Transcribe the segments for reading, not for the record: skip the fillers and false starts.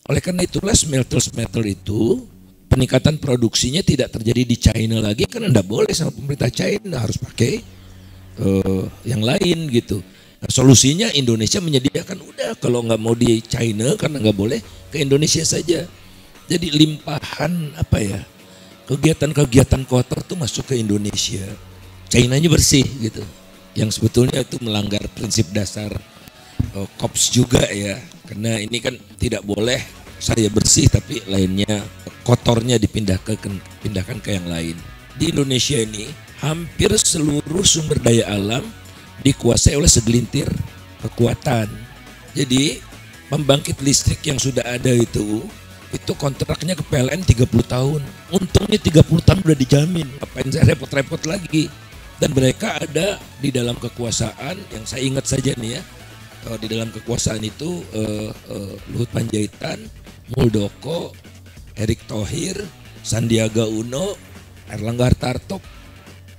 Oleh karena itulah smelter-smelter itu peningkatan produksinya tidak terjadi di China lagi karena tidak boleh sama pemerintah China, harus pakai yang lain gitu. Nah, solusinya Indonesia menyediakan, udah kalau nggak mau di China karena nggak boleh, ke Indonesia saja. Jadi limpahan kegiatan-kegiatan kotor tuh masuk ke Indonesia. China-nya bersih gitu. Yang sebetulnya itu melanggar prinsip dasar COPS juga ya. Karena ini kan tidak boleh saya bersih tapi lainnya kotornya dipindahkan ke yang lain. Di Indonesia ini hampir seluruh sumber daya alam dikuasai oleh segelintir kekuatan. Jadi pembangkit listrik yang sudah ada itu kontraknya ke PLN 30 tahun. Untungnya 30 tahun udah dijamin. Ngapain saya repot-repot lagi? Dan mereka ada di dalam kekuasaan, yang saya ingat saja nih ya, di dalam kekuasaan itu Luhut Panjaitan, Muldoko, Erick Thohir, Sandiaga Uno, Erlangga Hartarto,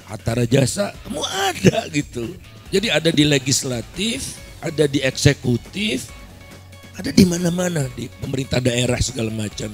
Hatta Rajasa, semua ada gitu. Jadi ada di legislatif, ada di eksekutif, ada di mana-mana, di pemerintah daerah segala macam.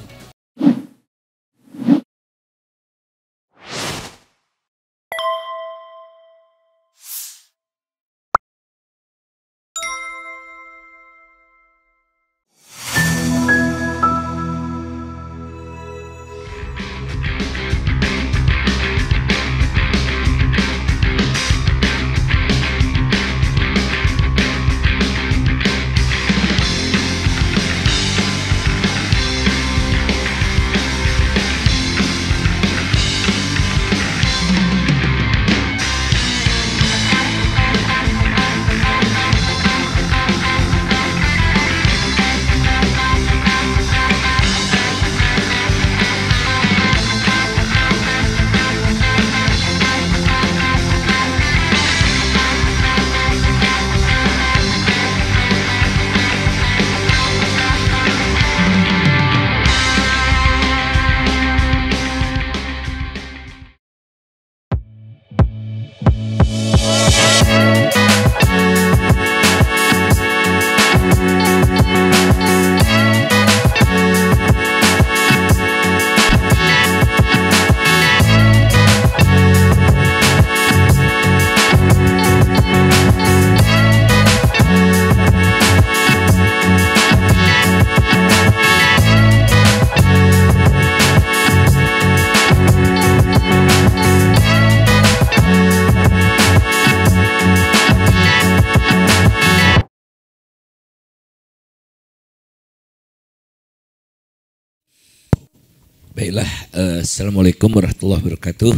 Baiklah, Assalamualaikum warahmatullahi wabarakatuh.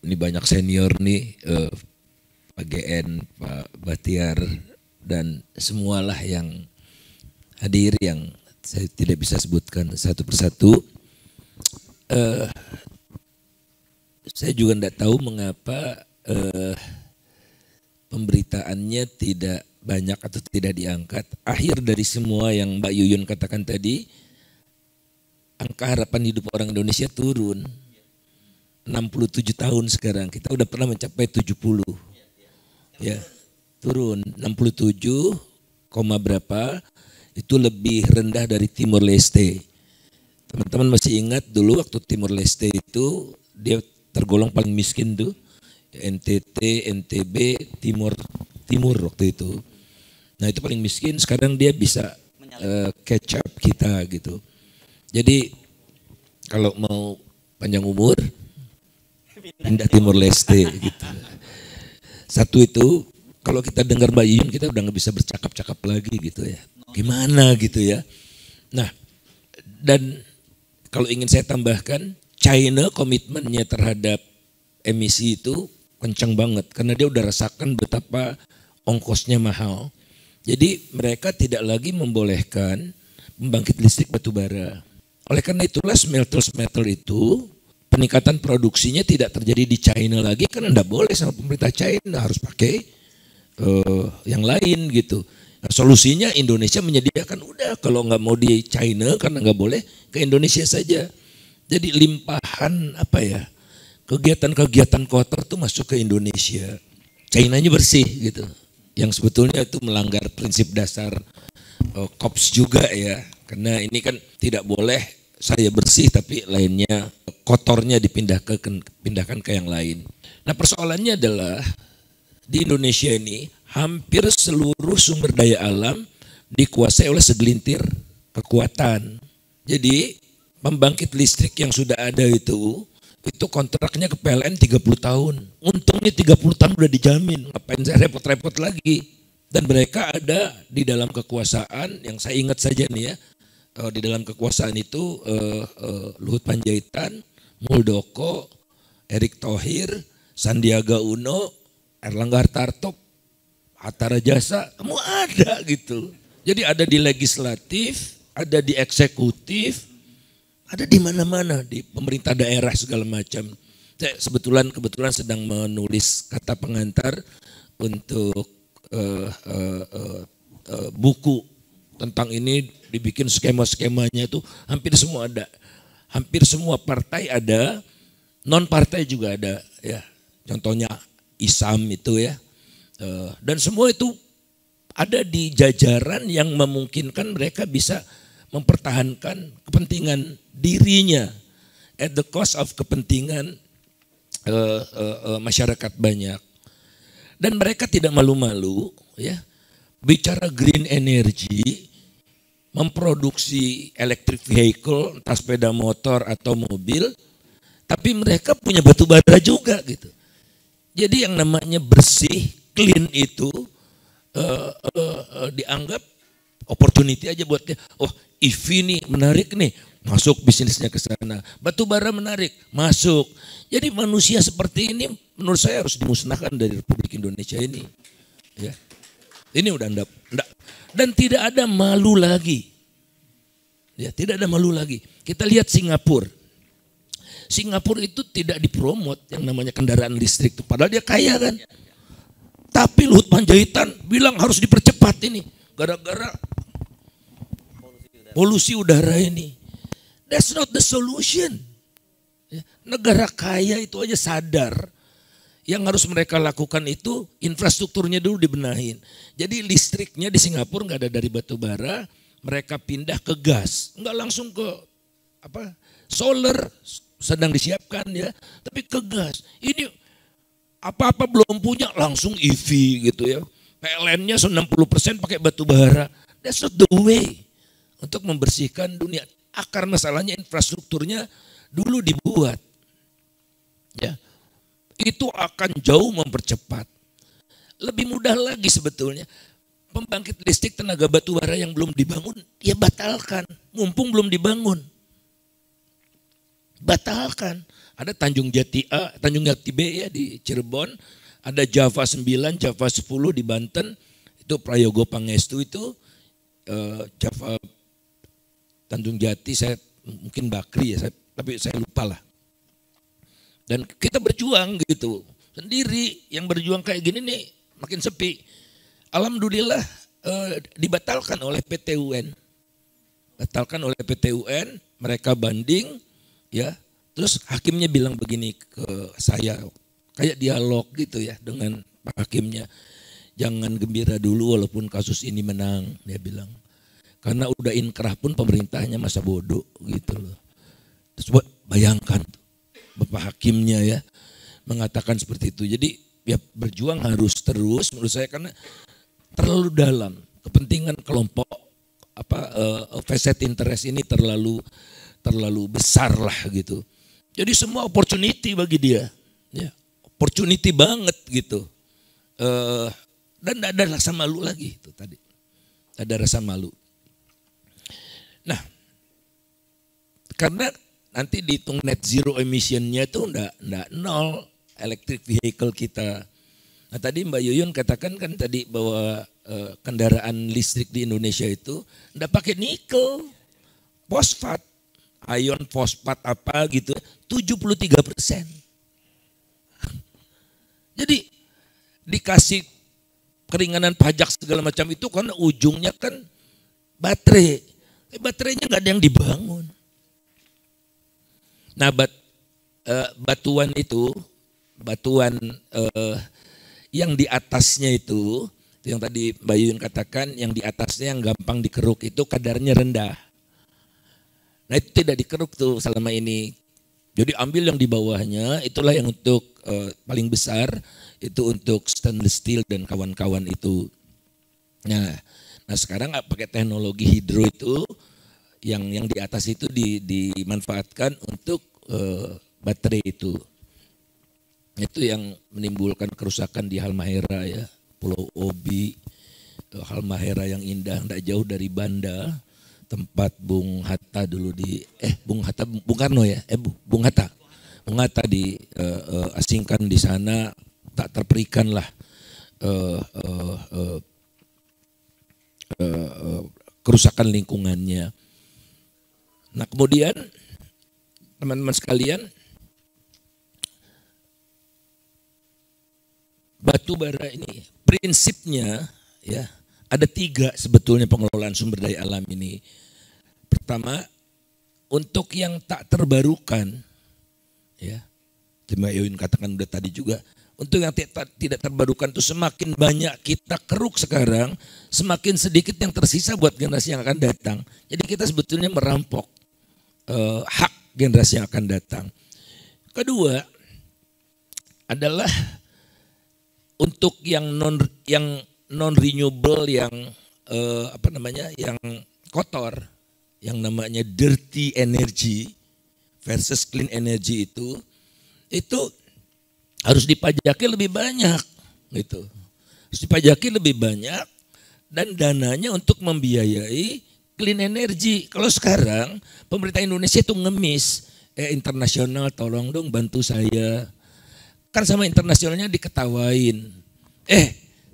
Ini banyak senior nih, Pak GN, Pak Batiar, dan semualah yang hadir yang saya tidak bisa sebutkan satu persatu. Saya juga tidak tahu mengapa pemberitaannya tidak banyak atau tidak diangkat. Akhir dari semua yang Mbak Yuyun katakan tadi, angka harapan hidup orang Indonesia turun. 67 tahun sekarang, kita udah pernah mencapai 70. Ya, turun 67, berapa, itu lebih rendah dari Timor Leste. Teman-teman masih ingat dulu waktu Timor Leste itu dia tergolong paling miskin tuh. NTT, NTB, Timur waktu itu. Nah itu paling miskin, sekarang dia bisa catch up kita gitu. Jadi kalau mau panjang umur, pindah Timor Leste gitu. Satu itu, kalau kita dengar Mbak Yuyun kita udah nggak bisa bercakap-cakap lagi gitu ya. Gimana gitu ya. Nah, dan kalau ingin saya tambahkan, China komitmennya terhadap emisi itu kencang banget. Karena dia udah rasakan betapa ongkosnya mahal. Jadi mereka tidak lagi membolehkan membangkit listrik batu bara. Oleh karena itulah smelter-smelter itu peningkatan produksinya tidak terjadi di China lagi karena tidak boleh sama pemerintah China, harus pakai yang lain gitu. Nah, solusinya Indonesia menyediakan, udah kalau nggak mau di China karena nggak boleh, ke Indonesia saja. Jadi limpahan kegiatan-kegiatan kotor tuh masuk ke Indonesia. China-nya bersih gitu. Yang sebetulnya itu melanggar prinsip dasar kops juga ya, karena ini kan tidak boleh saya bersih tapi lainnya kotornya pindahkan ke yang lain. Nah persoalannya adalah di Indonesia ini hampir seluruh sumber daya alam dikuasai oleh segelintir kekuatan. Jadi pembangkit listrik yang sudah ada itu kontraknya ke PLN 30 tahun. Untungnya 30 tahun udah dijamin, ngapain saya repot-repot lagi. Dan mereka ada di dalam kekuasaan, yang saya ingat saja nih ya, di dalam kekuasaan itu Luhut Panjaitan, Muldoko, Erick Thohir, Sandiaga Uno, Erlangga Hartarto, Hatta Rajasa, kamu ada gitu. Jadi ada di legislatif, ada di eksekutif, ada di mana-mana, di pemerintah daerah segala macam. Saya kebetulan sedang menulis kata pengantar untuk buku tentang ini, dibikin skema-skemanya itu hampir semua ada. Hampir semua partai ada, non partai juga ada ya. Contohnya ISAM itu ya. Dan semua itu ada di jajaran yang memungkinkan mereka bisa mempertahankan kepentingan dirinya at the cost of kepentingan masyarakat banyak. Dan mereka tidak malu-malu ya bicara green energy, memproduksi electric vehicle, entah sepeda motor atau mobil, tapi mereka punya batu bara juga gitu. Jadi yang namanya bersih, clean itu dianggap opportunity aja buat dia. Oh, EV nih menarik nih, masuk bisnisnya ke sana. Batu bara menarik, masuk. Jadi manusia seperti ini menurut saya harus dimusnahkan dari Republik Indonesia ini. Ya. Ini udah enggak, dan tidak ada malu lagi. Ya, tidak ada malu lagi. Kita lihat Singapura. Singapura itu tidak dipromot yang namanya kendaraan listrik itu, padahal dia kaya kan. Tapi Luhut Panjaitan bilang harus dipercepat ini gara-gara polusi udara ini. That's not the solution. Ya, negara kaya itu aja sadar. Yang harus mereka lakukan itu infrastrukturnya dulu dibenahin. Jadi listriknya di Singapura nggak ada dari batu bara, mereka pindah ke gas, nggak langsung ke solar sedang disiapkan ya, tapi ke gas. Ini apa-apa belum punya langsung EV gitu ya. PLN-nya 90% pakai batu bara. That's not the way untuk membersihkan dunia. Akar masalahnya infrastrukturnya dulu dibuat. Ya. Itu akan jauh mempercepat. Lebih mudah lagi sebetulnya. Pembangkit listrik tenaga batu bara yang belum dibangun, ya batalkan. Mumpung belum dibangun. Batalkan. Ada Tanjung Jati A, Tanjung Jati B ya di Cirebon. Ada Java 9, Java 10 di Banten. Itu Prayogo Pangestu itu. Java Tanjung Jati, saya mungkin Bakri ya, tapi saya lupa lah. Dan kita berjuang gitu sendiri, yang berjuang kayak gini nih makin sepi. Alhamdulillah dibatalkan oleh PT UN, mereka banding ya. Terus hakimnya bilang begini ke saya, kayak dialog gitu ya dengan pak hakimnya, jangan gembira dulu walaupun kasus ini menang, dia bilang, karena udah inkrah pun pemerintahnya masa bodoh gitu loh. Terus bayangkan bapak hakimnya ya mengatakan seperti itu. Jadi ya berjuang harus terus menurut saya, karena terlalu dalam kepentingan kelompok vested interest ini terlalu besar lah gitu. Jadi semua opportunity bagi dia, ya opportunity banget gitu. Dan tidak ada rasa malu lagi itu tadi, ada rasa malu. Nah, karena nanti dihitung net zero emissionnya itu enggak nol electric vehicle kita. Nah tadi Mbak Yuyun katakan kan tadi bahwa kendaraan listrik di Indonesia itu enggak pakai nikel, fosfat, ion fosfat apa gitu, 73%. Jadi dikasih keringanan pajak segala macam itu karena ujungnya kan baterai. Baterainya enggak ada yang dibangun. Nah batuan yang di atasnya itu Yang tadi Mbak Yuyun katakan, yang di atasnya yang gampang dikeruk itu kadarnya rendah. Nah itu tidak dikeruk tuh selama ini. Jadi ambil yang di bawahnya, itulah yang untuk paling besar, itu untuk stainless steel dan kawan-kawan itu. Nah sekarang pakai teknologi hidro itu, yang di atas itu dimanfaatkan untuk baterai itu. Itu yang menimbulkan kerusakan di Halmahera ya, Pulau Obi, Halmahera yang indah, tidak jauh dari Banda, tempat Bung Hatta dulu Bung Karno ya, Bung Hatta diasingkan di sana, tak terperikan lah kerusakan lingkungannya. Nah kemudian teman-teman sekalian, batu bara ini prinsipnya ya ada 3 sebetulnya pengelolaan sumber daya alam ini. Pertama, untuk yang tak terbarukan, ya, Mbak Yuyun katakan udah tadi juga, untuk yang tidak terbarukan itu semakin banyak kita keruk sekarang, semakin sedikit yang tersisa buat generasi yang akan datang. Jadi kita sebetulnya merampok hak generasi yang akan datang. Kedua adalah untuk yang non renewable, yang yang kotor, yang namanya dirty energy versus clean energy itu harus dipajaki lebih banyak gitu. Harus dipajaki lebih banyak dan dananya untuk membiayai clean energy. Kalau sekarang pemerintah Indonesia itu ngemis, internasional tolong dong bantu saya. Kan sama internasionalnya diketawain.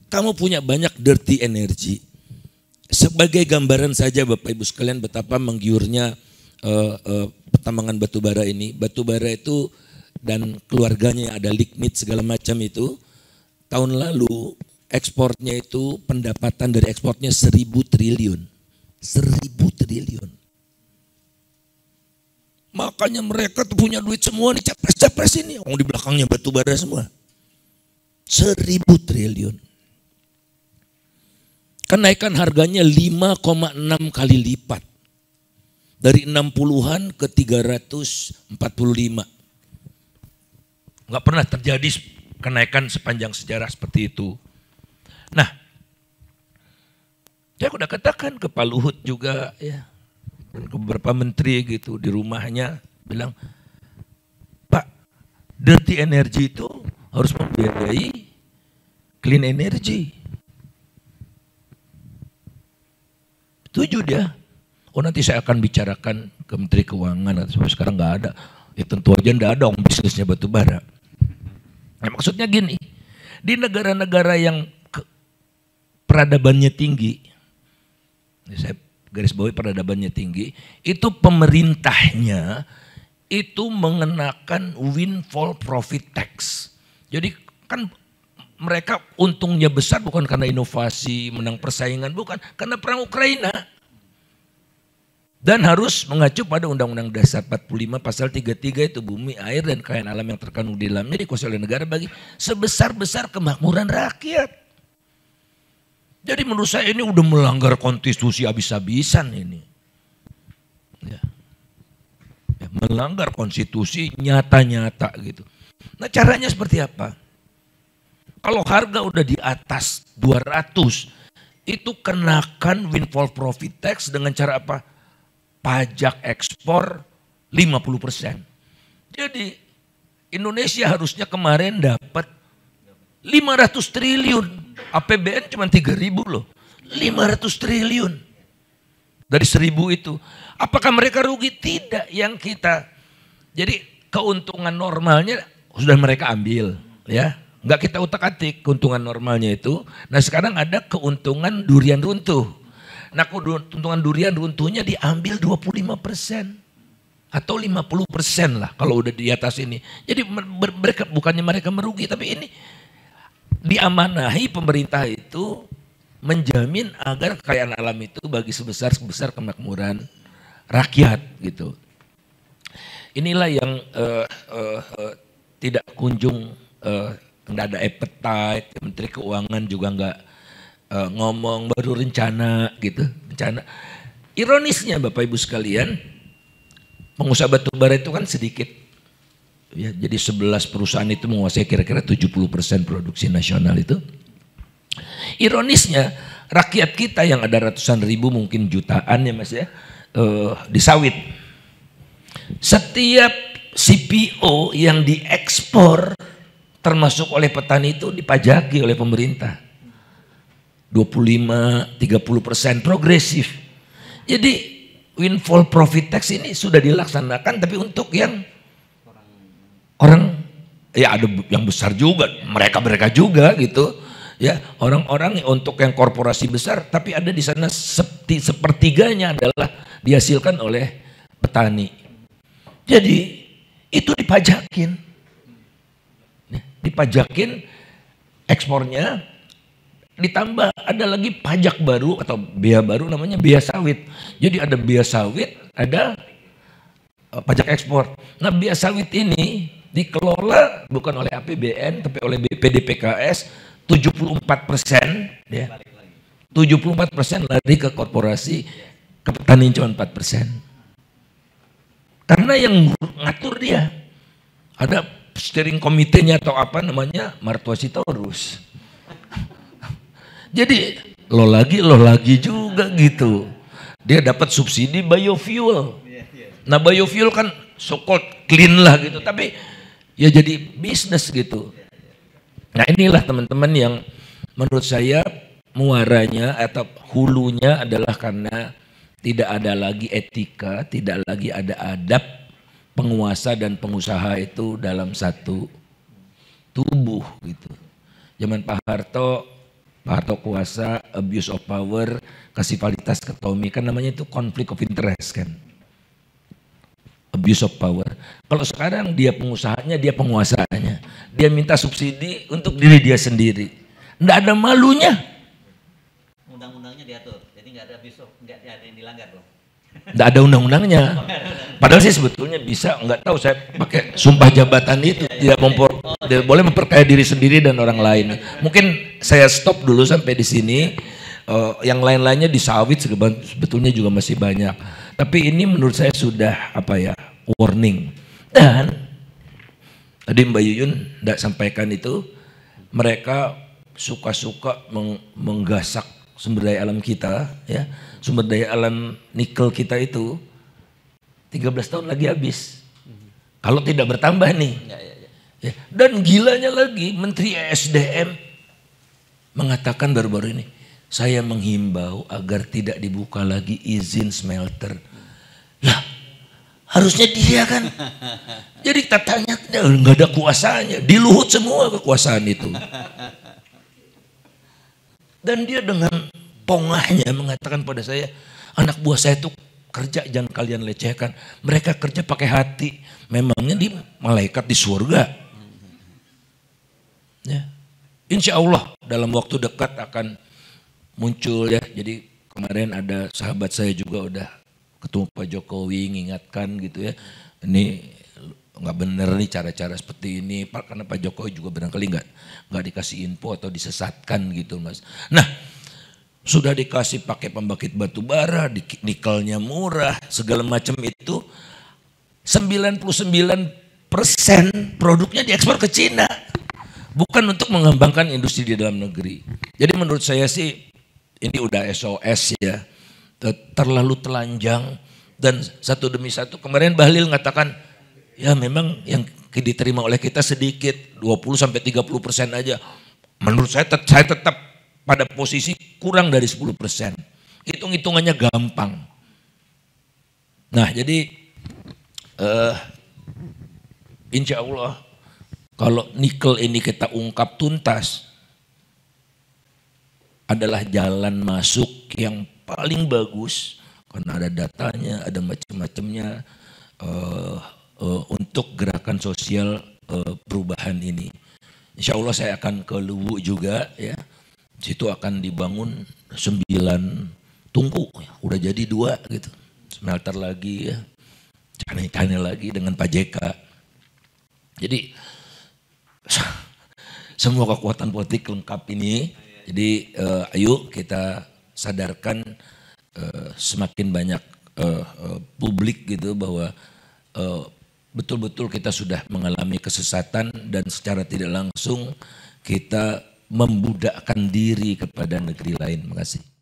Kamu punya banyak dirty energy. Sebagai gambaran saja Bapak Ibu sekalian betapa menggiurnya pertambangan batu bara ini. Batu bara itu dan keluarganya, ada lignit segala macam itu. Tahun lalu ekspornya itu, pendapatan dari ekspornya 1.000 triliun. 1.000 triliun. Makanya mereka tuh punya duit semua nih, capres-capres ini. Di belakangnya batu bara semua. 1.000 triliun. Kenaikan harganya 5,6 kali lipat. Dari 60-an ke 345. Nggak pernah terjadi kenaikan sepanjang sejarah seperti itu. Nah, saya udah katakan ke Pak Luhut juga ya, ke beberapa menteri gitu di rumahnya bilang, Pak, dirty energy itu harus membiayai clean energy. Setuju dia. Nanti saya akan bicarakan ke Menteri Keuangan, sampai sekarang nggak ada. Ya tentu aja nggak ada bisnisnya batu bara. Nah, maksudnya gini, di negara-negara yang peradabannya tinggi, saya garis bawahi peradabannya tinggi, itu pemerintahnya itu mengenakan windfall profit tax. Jadi kan mereka untungnya besar bukan karena inovasi, menang persaingan, bukan, karena perang Ukraina. Dan harus mengacu pada Undang-Undang Dasar 45 pasal 33 itu bumi, air, dan kekayaan alam yang terkandung di dalamnya dikuasai oleh negara bagi sebesar-besar kemakmuran rakyat. Jadi menurut saya ini udah melanggar konstitusi habis-habisan ini. Ya, melanggar konstitusi nyata-nyata gitu. Nah caranya seperti apa? Kalau harga udah di atas 200, itu kenakan windfall profit tax dengan cara apa? Pajak ekspor 50%. Jadi Indonesia harusnya kemarin dapat 500 triliun. APBN cuma 3.000 loh. 500 triliun. Dari 1.000 itu. Apakah mereka rugi? Tidak. Yang kita. Jadi keuntungan normalnya sudah mereka ambil. Ya. Enggak kita utak-atik keuntungan normalnya itu. Nah sekarang ada keuntungan durian runtuh. Nah keuntungan durian runtuhnya diambil 25% atau 50% lah kalau udah di atas ini. Jadi mereka bukannya mereka merugi, tapi ini diamanahi pemerintah itu menjamin agar kekayaan alam itu bagi sebesar kemakmuran rakyat gitu. Inilah yang tidak kunjung, nggak ada appetite. Menteri Keuangan juga nggak ngomong baru rencana gitu, rencana. Ironisnya Bapak Ibu sekalian, pengusaha batu bara itu kan sedikit. Ya, jadi 11 perusahaan itu menguasai kira-kira 70% produksi nasional itu. Ironisnya rakyat kita yang ada ratusan ribu mungkin jutaan ya Mas ya, di sawit. Setiap CPO yang diekspor termasuk oleh petani itu dipajaki oleh pemerintah. 25-30% progresif. Jadi windfall profit tax ini sudah dilaksanakan, tapi untuk yang orang ya ada yang besar juga, mereka juga gitu ya, orang-orang untuk yang korporasi besar, tapi ada di sana sepertiganya adalah dihasilkan oleh petani. Jadi itu dipajakin ekspornya, ditambah ada lagi pajak baru atau bea baru namanya bea sawit. Jadi ada bea sawit, ada pajak ekspor. Nah bea sawit ini dikelola bukan oleh APBN tapi oleh BPDPKS 74%, ya. 74% lari ke korporasi, ke petani cuma 4%. Karena yang ngatur dia ada steering komitenya atau apa namanya, Martua Sitorus. Jadi lo lagi juga gitu. Dia dapat subsidi biofuel. Nah biofuel kan so-called clean lah gitu, tapi ya jadi bisnis gitu. Nah inilah teman-teman yang menurut saya muaranya atau hulunya adalah karena tidak ada lagi etika, tidak lagi ada adab penguasa dan pengusaha itu dalam satu tubuh gitu. Zaman Pak Harto kuasa, abuse of power, kasih fasilitas ke Tommy, kan namanya itu conflict of interest kan. Abuse of power. Kalau sekarang dia pengusahanya, dia penguasanya. Dia minta subsidi untuk diri dia sendiri. Nggak ada malunya. Undang-undangnya diatur, jadi nggak ada abuse of, nggak ada yang dilanggar loh. Nggak ada undang-undangnya. Padahal sih sebetulnya bisa, nggak tahu saya pakai sumpah jabatan itu tidak boleh memperkaya diri sendiri dan orang lain. Mungkin saya stop dulu sampai di sini. Yang lain-lainnya di sawit sebetulnya juga masih banyak. Tapi ini menurut saya sudah warning. Dan tadi Mbak Yuyun tidak sampaikan itu, mereka suka-suka menggasak sumber daya alam kita, ya. Sumber daya alam nikel kita itu 13 tahun lagi habis. Kalau tidak bertambah nih. Ya. Dan gilanya lagi Menteri ESDM mengatakan baru-baru ini, saya menghimbau agar tidak dibuka lagi izin smelter. Lah, harusnya dia kan. Jadi kita tanya, nggak ada kuasanya. Di Luhut semua kekuasaan itu. Dan dia dengan pongahnya mengatakan pada saya, anak buah saya itu kerja jangan kalian lecehkan. Mereka kerja pakai hati. Memangnya di malaikat di surga. Ya. Insya Allah dalam waktu dekat akan muncul ya. Jadi kemarin ada sahabat saya juga udah ketemu Pak Jokowi ngingatkan gitu ya. Ini nggak bener nih cara-cara seperti ini. Karena Pak Jokowi juga barangkali nggak dikasih info atau disesatkan gitu Mas. Nah sudah dikasih pakai pembangkit batu bara, nikelnya murah, segala macam itu 99% produknya diekspor ke Cina. Bukan untuk mengembangkan industri di dalam negeri. Jadi menurut saya sih ini udah SOS ya, terlalu telanjang dan satu demi satu. Kemarin Bahlil mengatakan ya memang yang diterima oleh kita sedikit, 20-30% aja. Menurut saya tetap pada posisi kurang dari 10%. Hitung-hitungannya gampang. Nah jadi insya Allah kalau nikel ini kita ungkap tuntas adalah jalan masuk yang paling bagus karena ada datanya, ada macam-macamnya untuk gerakan sosial perubahan ini. Insya Allah saya akan ke Luwu juga ya. Situ akan dibangun 9 tungku, udah jadi 2 gitu. Smelter lagi ya, cane-cane lagi dengan Pak JK. Jadi semua kekuatan politik lengkap ini Jadi ayo kita sadarkan semakin banyak publik gitu bahwa betul-betul kita sudah mengalami kesesatan dan secara tidak langsung kita membudakkan diri kepada negeri lain. Terima kasih.